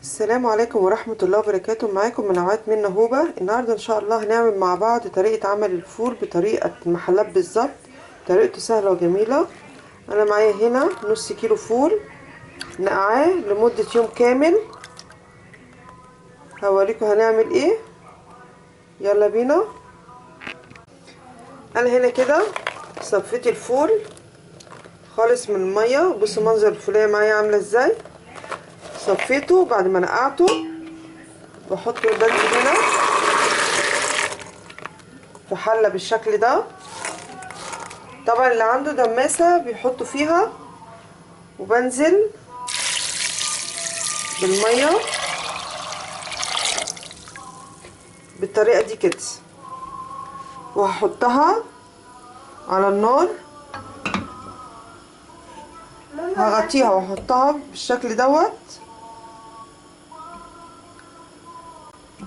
السلام عليكم ورحمة الله وبركاته. معاكم منوعات من نهوبة. النهاردة ان شاء الله هنعمل مع بعض طريقة عمل الفول بطريقة المحلات بالظبط. طريقته سهلة وجميلة. انا معايا هنا نص كيلو فول نقعاه لمدة يوم كامل. هوريكم هنعمل ايه. يلا بينا. انا هنا كده صفيت الفول خالص من المية. بصوا منظر الفولية معايا عاملة ازاي. صفيته بعد ما نقعته. بحط البند هنا في حلة بالشكل ده. طبعا اللي عنده دماسة بيحطوا فيها، وبنزل بالمية بالطريقة دي كده، وهحطها على النار. هغطيها واحطها بالشكل دوت.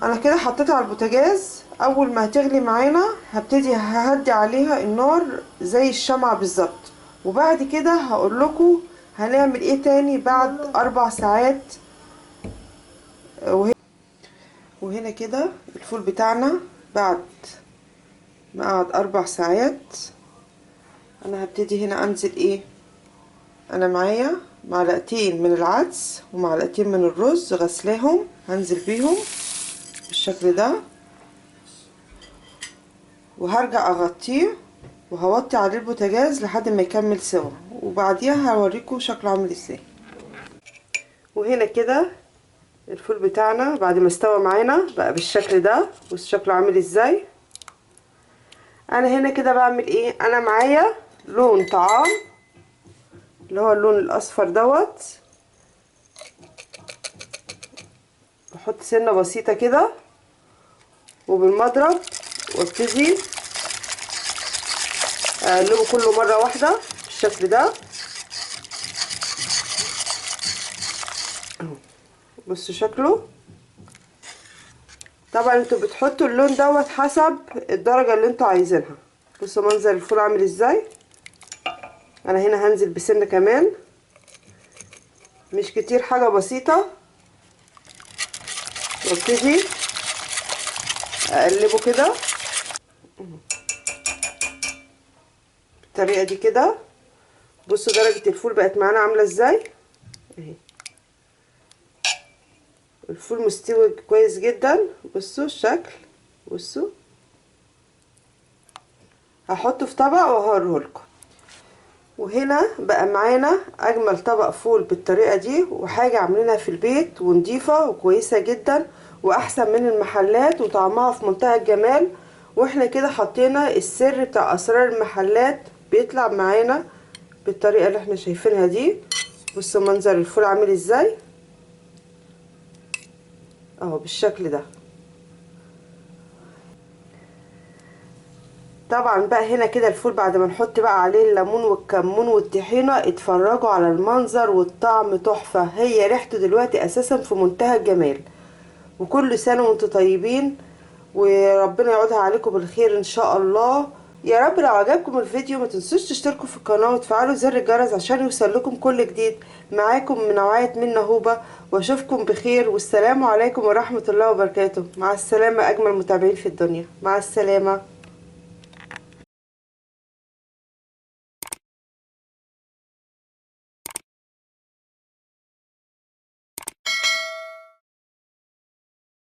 انا كده حطيتها على البوتاجاز. اول ما هتغلي معانا هبتدي ههدي عليها النار زي الشمعة بالظبط. وبعد كده هقول لكم هنعمل ايه تاني بعد 4 ساعات. وهنا كده الفول بتاعنا بعد ما قعد 4 ساعات. انا هبتدي هنا انزل ايه. انا معايا معلقتين من العدس ومعلقتين من الرز غسلاهم، هنزل بيهم بالشكل ده. وهرجع اغطيه وهوطي عليه البوتاجاز لحد ما يكمل سوا، وبعديها هوريكم شكله عامل ازاي. وهنا كده الفول بتاعنا بعد ما استوى معانا بقى بالشكل ده. بص شكله عامل ازاي. انا هنا كده بعمل ايه. انا معايا لون طعام اللي هو اللون الاصفر دوت. بحط سنه بسيطه كده وبالمضرب وابتدي اقلبه كله مره واحده بالشكل ده. بصوا شكله. طبعا انتوا بتحطوا اللون دوت حسب الدرجه اللي انتوا عايزينها. بصوا منظر الفول عامل ازاي. انا هنا هنزل بسنه كمان، مش كتير، حاجه بسيطه، وابتدي اقلبه كده بالطريقه دي كده. بصوا درجه الفول بقت معانا عامله ازاي اهي. الفول مستوي كويس جدا. بصوا الشكل. بصوا هحطه في طبق وهوريهولكم. وهنا بقى معانا اجمل طبق فول بالطريقه دي، وحاجه عاملينها في البيت ونضيفه وكويسه جدا واحسن من المحلات وطعمها في منتهى الجمال. واحنا كده حطينا السر بتاع اسرار المحلات بيطلع معانا بالطريقه اللي احنا شايفينها دي. بصوا منظر الفول عامل ازاي اهو بالشكل ده. طبعا بقى هنا كده الفول بعد ما نحط بقى عليه الليمون والكمون والطحينه، اتفرجوا على المنظر والطعم تحفه. هي ريحته دلوقتي اساسا في منتهى الجمال. وكل سنه وانتم طيبين، وربنا يعودها عليكم بالخير ان شاء الله يا رب. لو عجبكم الفيديو ما تنسوش تشتركوا في القناه وتفعلوا زر الجرس عشان يوصلكم كل جديد. معاكم منوعات من نهوبه، واشوفكم بخير، والسلام عليكم ورحمه الله وبركاته. مع السلامه اجمل متابعين في الدنيا. مع السلامه.